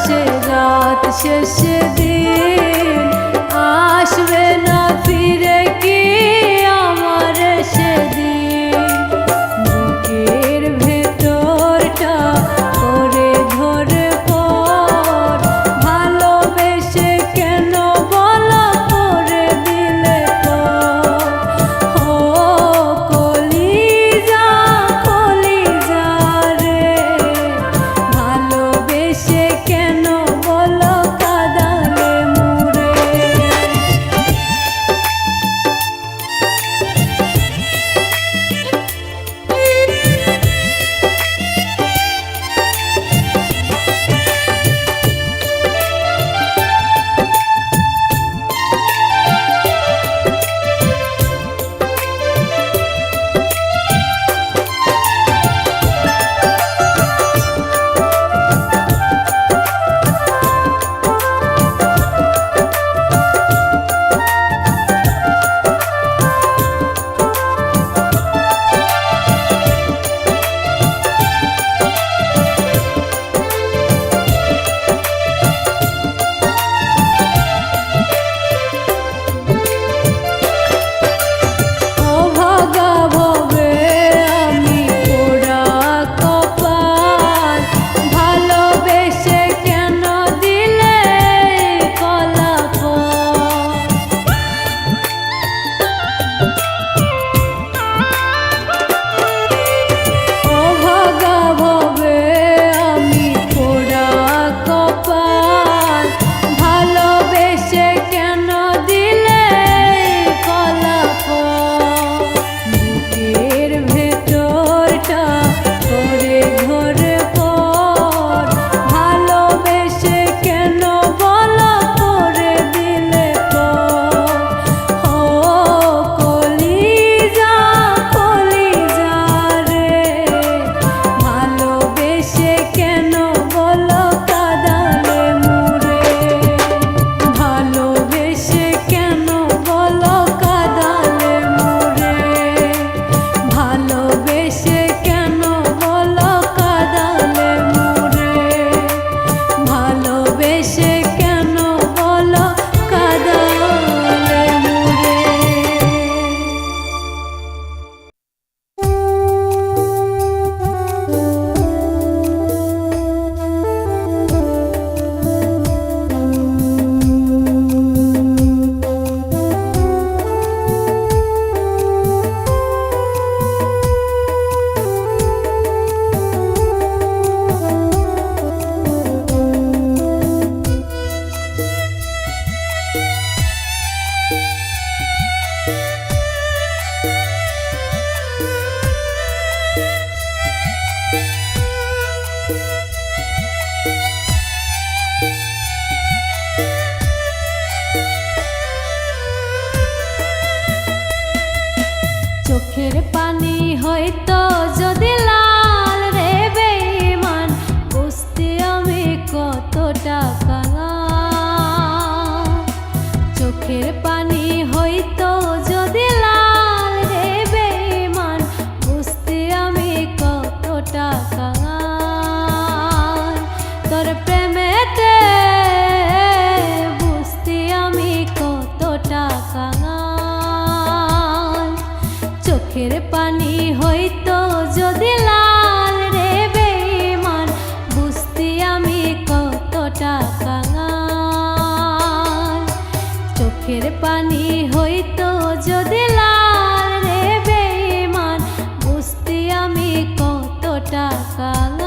আসে রাত শেষে দিন, আসবে না ফিরে কি আমার সেদিন। বুকের ভেতরটা করে ধরে পর, ভালোবেসে কেন বলো করে দিলে পর। ও কলিজা কলিজা রে, ভালোবেসে কেন বলো কাঁদালে মুরে। চোখের পানি হয়তো যদি লাল রে বেঈমান, বুঝতে আমি কতটা কাঙাল। চোখের পানি হয়তো যদি লাল রে বেঈমান, বুঝতে আমি কতটা কাঙাল। তোর প্রেমেতে বুঝতে আমি কতটা কাঙাল। চোখের পানি হয়তো যদি লাল রে বেঈমান, বুঝতে আমি কতটা কাঙাল। চোখের পানি হয়তো যদি লাল রে বেঈমান, বুঝতে আমি কতটা কাঙাল।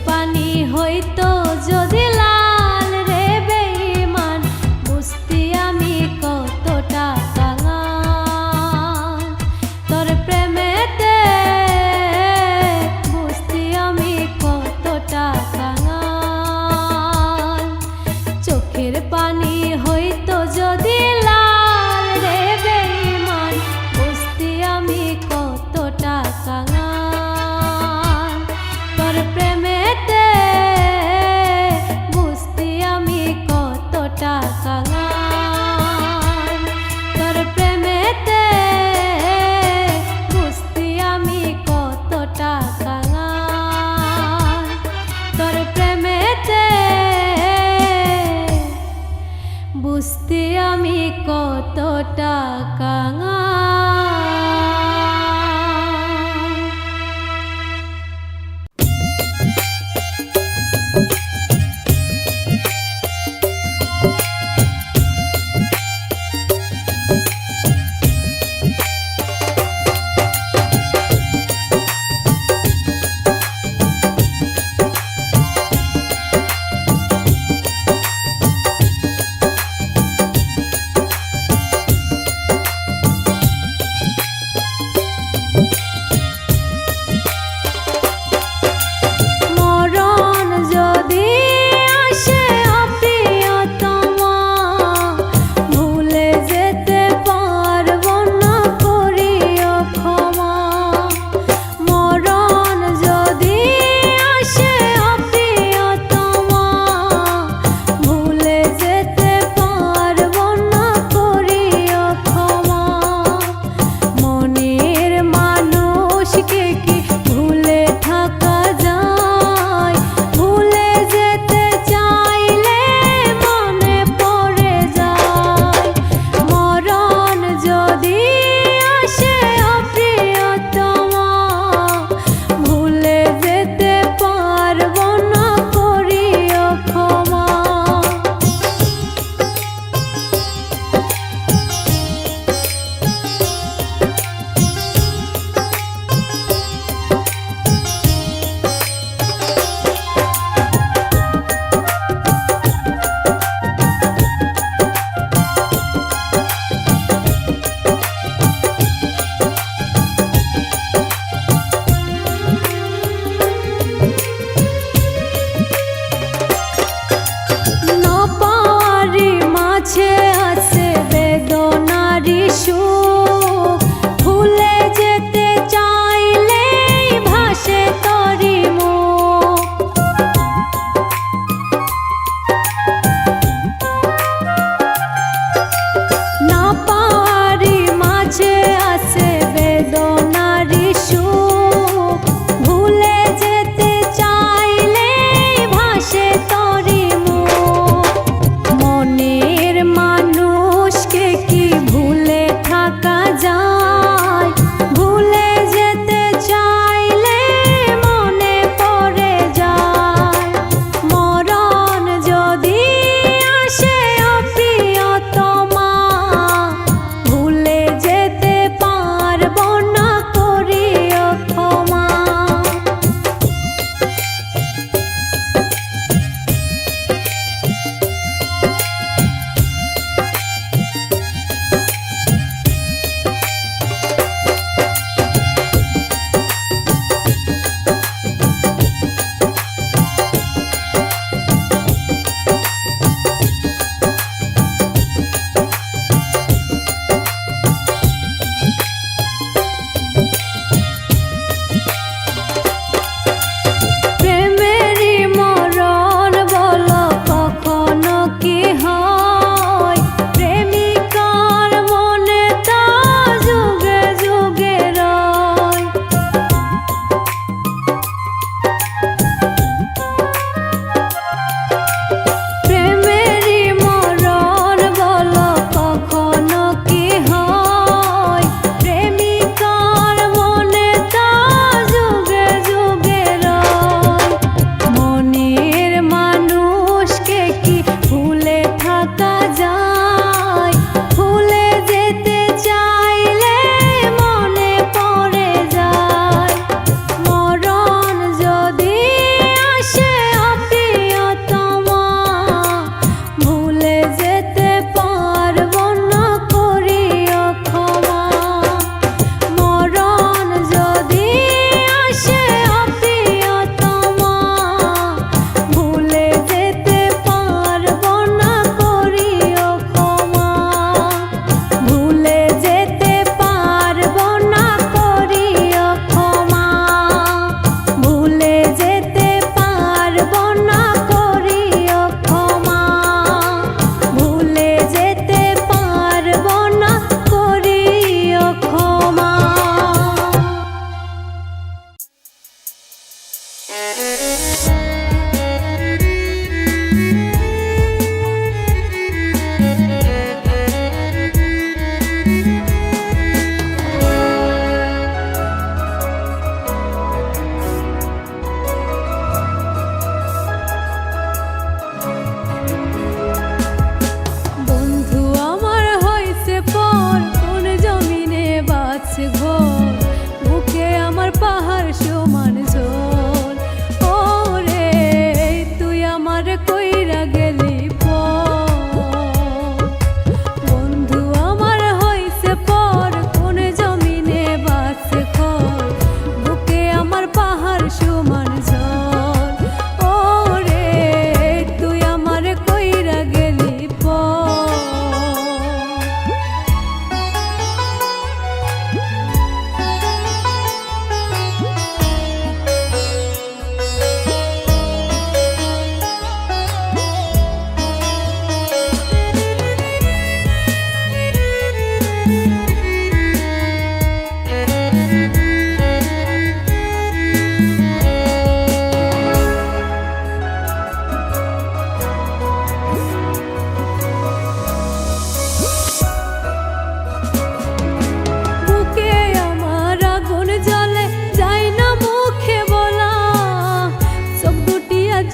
পানি হইতো যদি লাল রে বেঈমান বুঝতি আমি কতটা কাঙাল তোর প্রেমেতে বুঝতি আমি কতটা কাঙাল চোখের পানি হইতো যদি লাল রে বেঈমান বুঝতি আমি কতটা কাঙাল তোর প্রেমেতে বুঝতি আমি কতটা কাঙাল তোর প্রেমেতে বুঝতি আমি কতটা কাঙাল তোর প্রেমেতে বুঝতে আমি কতটা কাঙাল।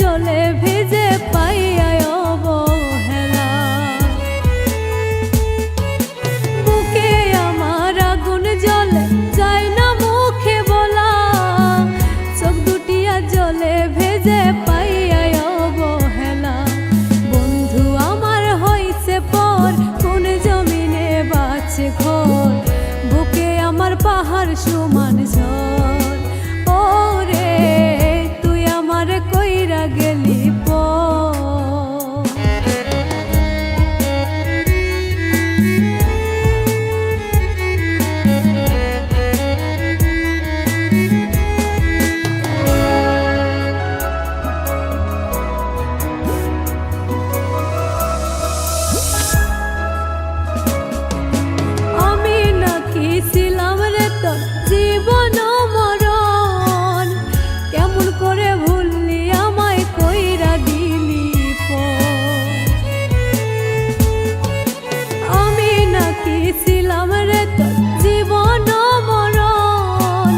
জলে ভিজে পাইয়া অবহেলা। বুকে আমার আগুন জ্বলে যায় না মুখে বলা, চোখ দুটিয়া জলে ভেজে পাইয়া অবহেলা। বন্ধু আমার হইছে পর কোন জমিনে বাঁচে ঘর, বুকে আমার পাহাড় সমান ঝড়। ওরে তুই আমার কইরা গেলি পর। আমি নাকি ছিলাম রে তোর জীবন মরণ, কেমন করে ভুললি আমায় কইরা দিলি পর। আমি নাকি ছিলাম রে তোর জীবন মরণ,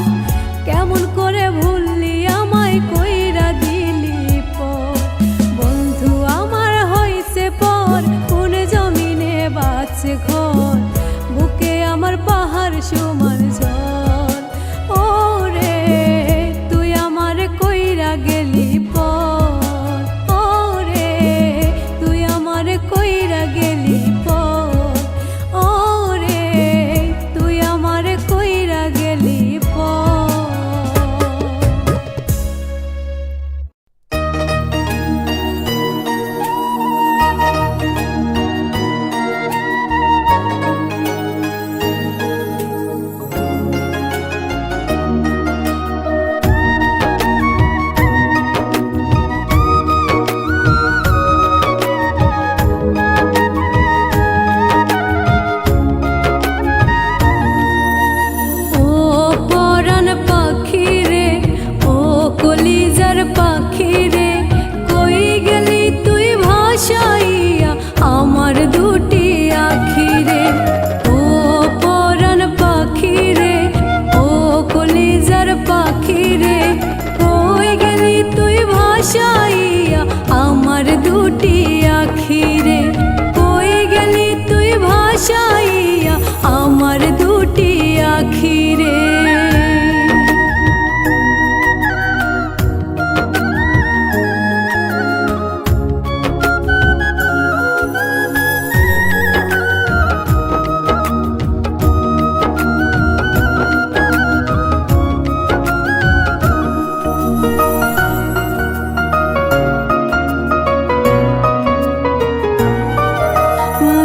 কেমন করে ভুললি আমায় কইরা দিলি পর। বন্ধু আমার হইছে পর কোন জমিনে বাঁচে ঘর, বুকে আমার পাহাড় সমান ঝড়। ওরে তুই আমার কইরা গেলি পর, ওরে তুই আমার কইরা গেলি পর, ওরে তুই আমার কইরা গেলি পর। ও পরাণ পাখি রে, ও কলিজার পাখি রে, কই গেলি তুই ভাসাইয়া আমার দুটি আখি রে। ও পরাণ পাখি রে, ও কলিজার পাখি রে, কই গেলি তুই ভাসাইয়া আমার দুটি আখি রে। কই গেলি তুই ভাসাইয়া আমার দুটি আখি রে।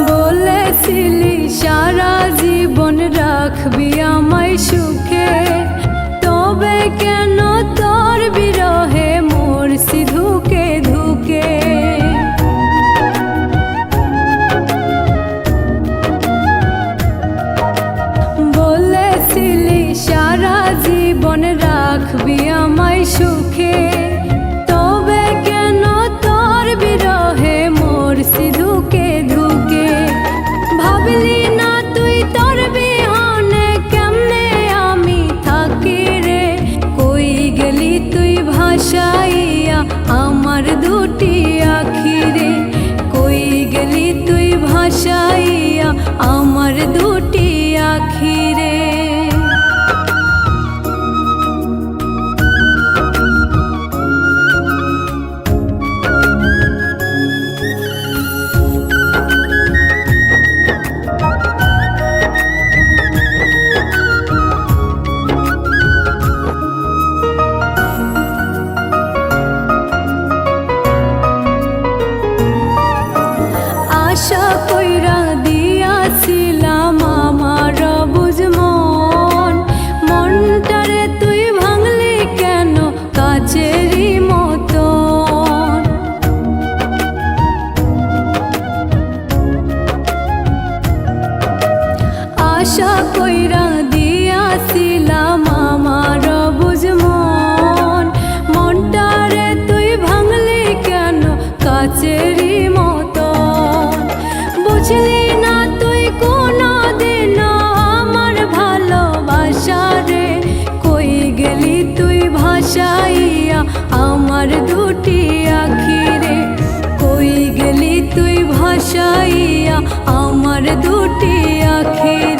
বলেছিলি সারা জীবন রাখবি আমায় সুখে, তবে কেন তোর বিরহে মরছি ধুকে ধুকে। বলেছিলি সারা জীবন রাখবি আমায় সুখে, তবে কেন তোর বিরহে মরছি ধুকে ধুকে। ভাবলি না তুই তোর বিহনে কেমনে আমি থাকি রে, কই গেলি তুই ভাসাইয়া আমার দুটি আখি রে। কই গেলি তুই ভাসাইয়া আমার দুটি আখি রে। আশা কইরা দিয়াছিলাম আমার বুঝ মন, মনটারে তুই ভাঙলি কেন কাচেরি মতন। আশা কইরা দিয়াছিলাম আমার বুঝ মন, মনটারে তুই ভাঙলি কেন কাচেরি মতন। বুঝলি না তুই কোনো দিন আমার ভালোবাসা রে, কই গেলি তুই ভাসাইয়া আমার দুটি আমার দুটি আখি।